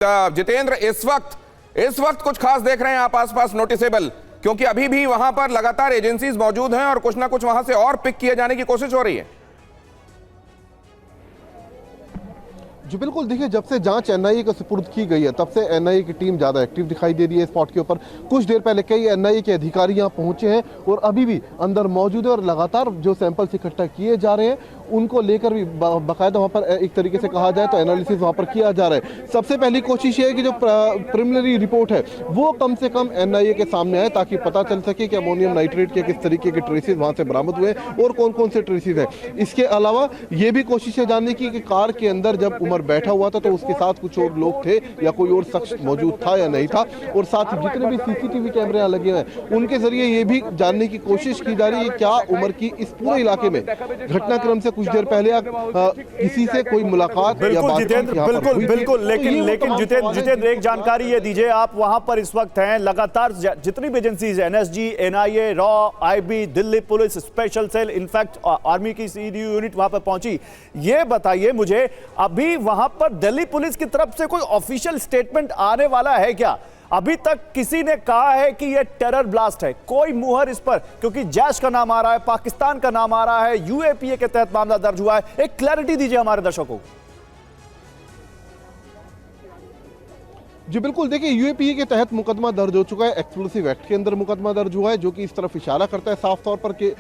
जितेंद्र, इस वक्त कुछ खास देख रहे हैं आप आसपास नोटिसेबल? क्योंकि अभी भी वहां पर लगातार एजेंसीज मौजूद हैं और कुछ ना कुछ वहां से और पिक किए जाने की कोशिश हो रही है। जी बिल्कुल, देखिए जब से जांच एनआईए को सुपुर्द की गई है तब से एनआईए की टीम ज़्यादा एक्टिव दिखाई दे रही है स्पॉट के ऊपर। कुछ देर पहले कई एनआईए के अधिकारी यहाँ पहुंचे हैं और अभी भी अंदर मौजूद है और लगातार जो सैंपल्स इकट्ठा किए जा रहे हैं उनको लेकर भी बाकायदा वहाँ पर एक तरीके से कहा जाए तो एनालिसिस वहाँ पर किया जा रहा है। सबसे पहली कोशिश ये है कि जो प्रिलिमिनरी रिपोर्ट है वो कम से कम एनआईए के सामने आए ताकि पता चल सके कि अमोनियम नाइट्रेट के किस तरीके के ट्रेसेस वहाँ से बरामद हुए और कौन कौन से ट्रेसेस हैं। इसके अलावा ये भी कोशिश है जानने की कि कार के अंदर जब उमर बैठा हुआ था तो उसके साथ कुछ और लोग थे या कोई और शख्स मौजूद था या नहीं था, और साथ ही जितने भी सीसीटीवी कैमरे यहाँ लगे हैं उनके जरिए ये भी जानने की कोशिश की जा रही है क्या उमर की इस पूरे इलाके में घटनाक्रम से कुछ देर पहले किसी से कोई मुलाकात या बातचीत बिल्कुल बिल्कुल। लेकिन जितेंद्र एक जानकारी ये दीजिए, आप वहां पर इस वक्त हैं, लगातार जितनी भी एजेंसीज एनएसजी, एनआईए, रॉ, IB, Delhi police special cell, in fact army की सीडी यूनिट वहां पर पहुंची। ये बताइए मुझे, अभी वहां पर दिल्ली पुलिस की तरफ से कोई ऑफिशियल स्टेटमेंट आने वाला है क्या? अभी तक किसी ने कहा है कि यह टेरर ब्लास्ट है? कोई मुहर इस पर, क्योंकि जैश का नाम आ रहा है, पाकिस्तान का नाम आ रहा है, यूएपीए के तहत मामला दर्ज हुआ है। एक क्लैरिटी दीजिए हमारे दर्शकों को। जी बिल्कुल, देखिए यूएपीए के तहत मुकदमा दर्ज हो चुका है, एक्सप्लोसिव एक्ट के अंदर मुकदमा दर्ज हुआ है जो कि इस तरफ इशारा करता है साफ तौर पर कि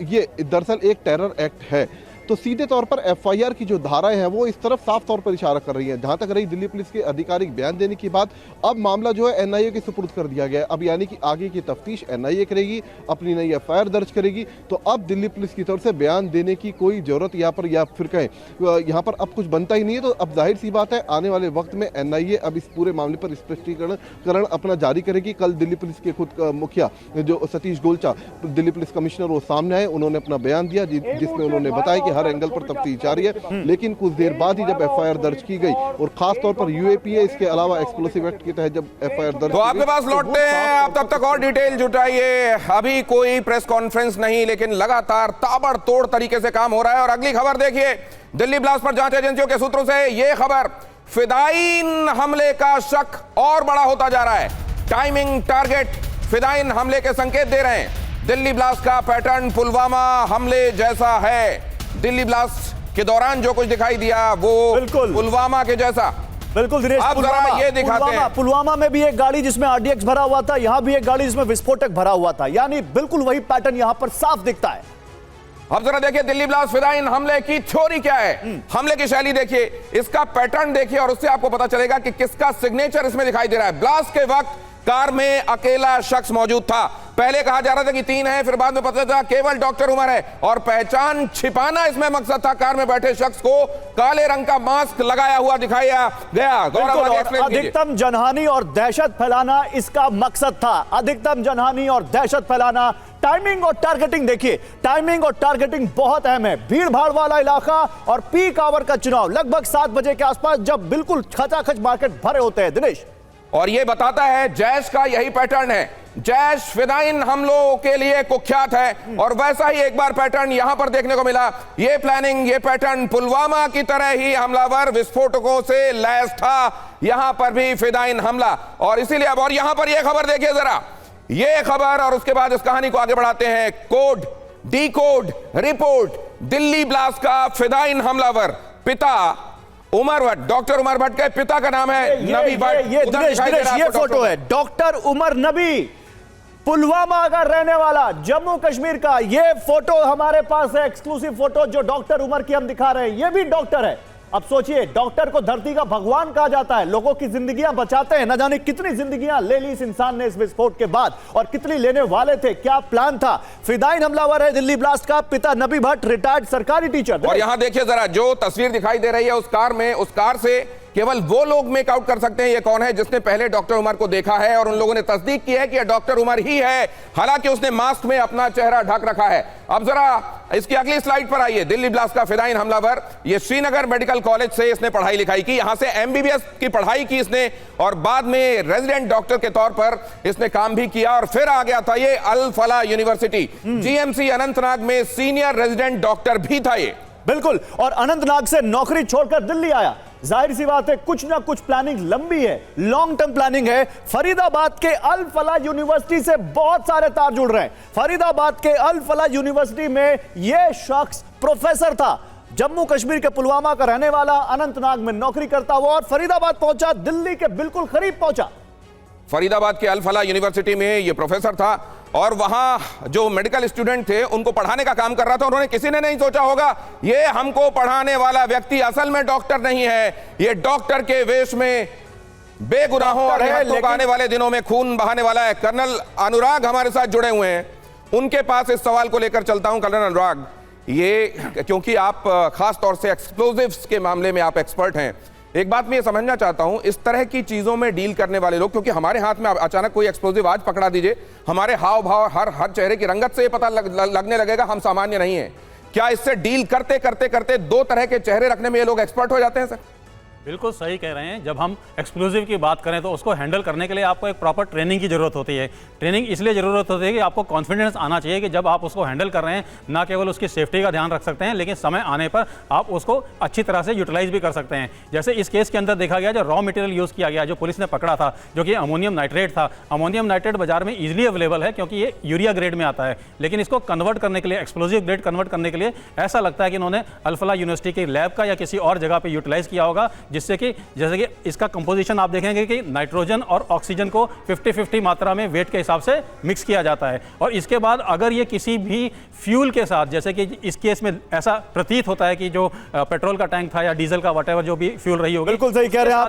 ये दरअसल एक टेरर एक्ट है। तो सीधे तौर पर एफआईआर की जो धाराएं हैं वो इस तरफ साफ तौर पर इशारा कर रही हैं। जहां तक रही दिल्ली पुलिस के आधिकारिक बयान देने की बात, अब मामला जो है एनआईए के सुपुर्द कर दिया गया है। अब यानी कि आगे की तफ्तीश एनआईए करेगी, अपनी नई एफआईआर दर्ज करेगी। तो अब दिल्ली पुलिस की तरफ से बयान देने की कोई जरूरत यहाँ पर या फिर कहें यहाँ पर अब कुछ बनता ही नहीं है। तो अब जाहिर सी बात है आने वाले वक्त में एनआईए अब इस पूरे मामले पर स्पष्टीकरण अपना जारी करेगी। कल दिल्ली पुलिस के खुद मुखिया जो सतीश गोलचा, दिल्ली पुलिस कमिश्नर, वो सामने आए, उन्होंने अपना बयान दिया जिसमें उन्होंने बताया कि हर एंगल पर तफ्तीश जारी है। लेकिन कुछ देर बाद ही जब एफआईआर दर्ज की गई और खास तौर पर यूएपीए इसके अलावा एक्सप्लोसिव एक्ट के तहत जब एफआईआर दर्ज तो आपके पास लौटते हैं, आप तब तक और डिटेल जुटाइए। अभी कोई प्रेस कॉन्फ्रेंस नहीं, लेकिन लगातार ताबड़तोड़ तरीके से काम हो रहा है। और अगली खबर देखिए, दिल्ली ब्लास्ट पर जांच एजेंसियों के सूत्रों से यह खबर, फिदायीन हमले का शक और बड़ा होता जा रहा है। टाइमिंग, टारगेट फिदायीन हमले के संकेत दे रहे हैं। दिल्ली ब्लास्ट का पैटर्न पुलवामा हमले जैसा है। दिल्ली ब्लास्ट के दौरान जो कुछ दिखाई दिया वो बिल्कुल पुलवामा के जैसा। बिल्कुल दिनेश, आप जरा ये दिखाते हैं। पुलवामा में भी एक गाड़ी जिसमें आरडीएक्स भरा हुआ था, यहां भी एक गाड़ी जिसमें विस्फोटक भरा हुआ था, यानी बिल्कुल वही पैटर्न यहां पर साफ दिखता है। अब जरा देखिए दिल्ली ब्लास्ट फिदायीन हमले की थ्योरी क्या है, हमले की शैली देखिए, इसका पैटर्न देखिए और उससे आपको पता चलेगा कि किसका सिग्नेचर इसमें दिखाई दे रहा है। ब्लास्ट के वक्त कार में अकेला शख्स मौजूद था। पहले कहा जा रहा था कि 3 है, फिर बाद में पता चला केवल डॉक्टर उमर है और पहचान छिपाना इसमें मकसद था। कार में बैठे शख्स को काले रंग का मास्क लगाया हुआ दिखाया गया। अधिकतम जनहानि और दहशत फैलाना इसका मकसद था, अधिकतम जनहानि और दहशत फैलाना। टाइमिंग और टारगेटिंग देखिए, टाइमिंग और टारगेटिंग बहुत अहम है। भीड़ भाड़ वाला इलाका और पीक आवर का चुनाव लगभग 7 बजे के आसपास, जब बिल्कुल खचाखच मार्केट भरे होते हैं। दिनेश, और यह बताता है जैश का यही पैटर्न है। जैश फिदायीन हमलों के लिए कुख्यात है और वैसा ही एक बार पैटर्न यहां पर देखने को मिला। यह प्लानिंग, यह पैटर्न पुलवामा की तरह ही हमलावर विस्फोटकों से लैस था। यहां पर भी फिदायीन हमला, और इसीलिए अब और यहां पर यह खबर देखिए जरा, यह खबर, और उसके बाद इस कहानी को आगे बढ़ाते हैं। Code, decode, report, Delhi blast का फिदायीन हमलावर पिता उमर भट्ट, डॉक्टर उमर भट्ट के पिता का नाम है नबी भट्ट। ये फोटो है डॉक्टर उमर नबी, पुलवामा का रहने वाला, जम्मू कश्मीर का। ये फोटो हमारे पास है, एक्सक्लूसिव फोटो जो डॉक्टर उमर की हम दिखा रहे हैं। ये भी डॉक्टर है। अब सोचिए, डॉक्टर को धरती का भगवान कहा जाता है, लोगों की जिंदगियां बचाते हैं। न जाने कितनी जिंदगियां ले ली इस इंसान ने इस विस्फोट के बाद, और कितनी लेने वाले थे, क्या प्लान था। फिदायीन हमलावर है दिल्ली ब्लास्ट का पिता नबी भट्ट, रिटायर्ड सरकारी टीचर। और यहां देखिए जरा, जो तस्वीर दिखाई दे रही है उस कार में, उस कार से केवल वो लोग मेक आउट कर सकते हैं ये कौन है जिसने पहले डॉक्टर उमर को देखा है, और उन लोगों ने तस्दीक की है कि यह डॉक्टर उमर ही है, हालांकि उसने मास्क में अपना चेहरा ढक रखा है। अब जरा इसकी अगली स्लाइड पर आइए। दिल्ली ब्लास्ट का फिदायीन हमलावर, ये श्रीनगर मेडिकल कॉलेज से इसने पढ़ाई लिखाई की, यहां से एमबीबीएस की पढ़ाई की इसने, और बाद में रेजिडेंट डॉक्टर के तौर पर इसने काम भी किया, और फिर आ गया था ये अल फला यूनिवर्सिटी, जीएमसी अनंतनाग में सीनियर रेजिडेंट डॉक्टर भी था ये। बिल्कुल, और अनंतनाग से नौकरी छोड़कर दिल्ली आया। जाहिर सी बात है कुछ ना कुछ प्लानिंग लंबी है, लॉन्ग टर्म प्लानिंग है। फरीदाबाद के अल फलाह यूनिवर्सिटी से बहुत सारे तार जुड़ रहे हैं। फरीदाबाद के अल फलाह यूनिवर्सिटी में यह शख्स प्रोफेसर था, जम्मू कश्मीर के पुलवामा का रहने वाला, अनंतनाग में नौकरी करता हुआ और फरीदाबाद पहुंचा, दिल्ली के बिल्कुल करीब पहुंचा। फरीदाबाद के अल फलाह यूनिवर्सिटी में ये प्रोफेसर था और वहां जो मेडिकल स्टूडेंट थे उनको पढ़ाने का काम कर रहा था। उन्होंने किसी ने नहीं सोचा होगा ये हमको पढ़ाने वाला व्यक्ति असल में डॉक्टर नहीं है, ये डॉक्टर के वेश में बेगुनाहों और आने वाले दिनों में खून बहाने वाला है। कर्नल अनुराग हमारे साथ जुड़े हुए हैं, उनके पास इस सवाल को लेकर चलता हूं। कर्नल अनुराग, ये क्योंकि आप खास तौर से एक्सप्लोजिव्स के मामले में आप एक्सपर्ट हैं, एक बात मैं ये समझना चाहता हूं, इस तरह की चीजों में डील करने वाले लोग, क्योंकि हमारे हाथ में अचानक कोई एक्सप्लोजिव आज पकड़ा दीजिए, हमारे हाव भाव हर चेहरे की रंगत से ये पता लगने लगेगा हम सामान्य नहीं है। क्या इससे डील करते करते करते दो तरह के चेहरे रखने में ये लोग एक्सपर्ट हो जाते हैं सर? बिल्कुल सही कह रहे हैं। जब हम एक्सप्लोजिव की बात करें तो उसको हैंडल करने के लिए आपको एक प्रॉपर ट्रेनिंग की जरूरत होती है। ट्रेनिंग इसलिए ज़रूरत होती है कि आपको कॉन्फिडेंस आना चाहिए कि जब आप उसको हैंडल कर रहे हैं, ना केवल उसकी सेफ्टी का ध्यान रख सकते हैं, लेकिन समय आने पर आप उसको अच्छी तरह से यूटिलाइज भी कर सकते हैं। जैसे इस केस के अंदर देखा गया, जो रॉ मटेरियल यूज़ किया गया, जो पुलिस ने पकड़ा था, जो कि अमोनियम नाइट्रेट था। अमोनियम नाइट्रेट बाजार में ईजिली अवेलेबल है क्योंकि ये यूरिया ग्रेड में आता है, लेकिन इसको कन्वर्ट करने के लिए, एक्सप्लोजिव ग्रेड कन्वर्ट करने के लिए ऐसा लगता है कि इन्होंने अल फलाह यूनिवर्सिटी के लैब का या किसी और जगह पर यूटिलाइज किया होगा, जिससे कि जैसे कि इसका कंपोजिशन आप देखेंगे कि नाइट्रोजन और ऑक्सीजन को 50-50 मात्रा में वेट के हिसाब से मिक्स किया जाता है। और इसके बाद अगर ये किसी भी फ्यूल के साथ, जैसे कि इस केस में ऐसा प्रतीत होता है कि जो पेट्रोल का टैंक था या डीजल का, वटेवर जो भी फ्यूल रही होगी, बिल्कुल सही कह रहे हैं आप।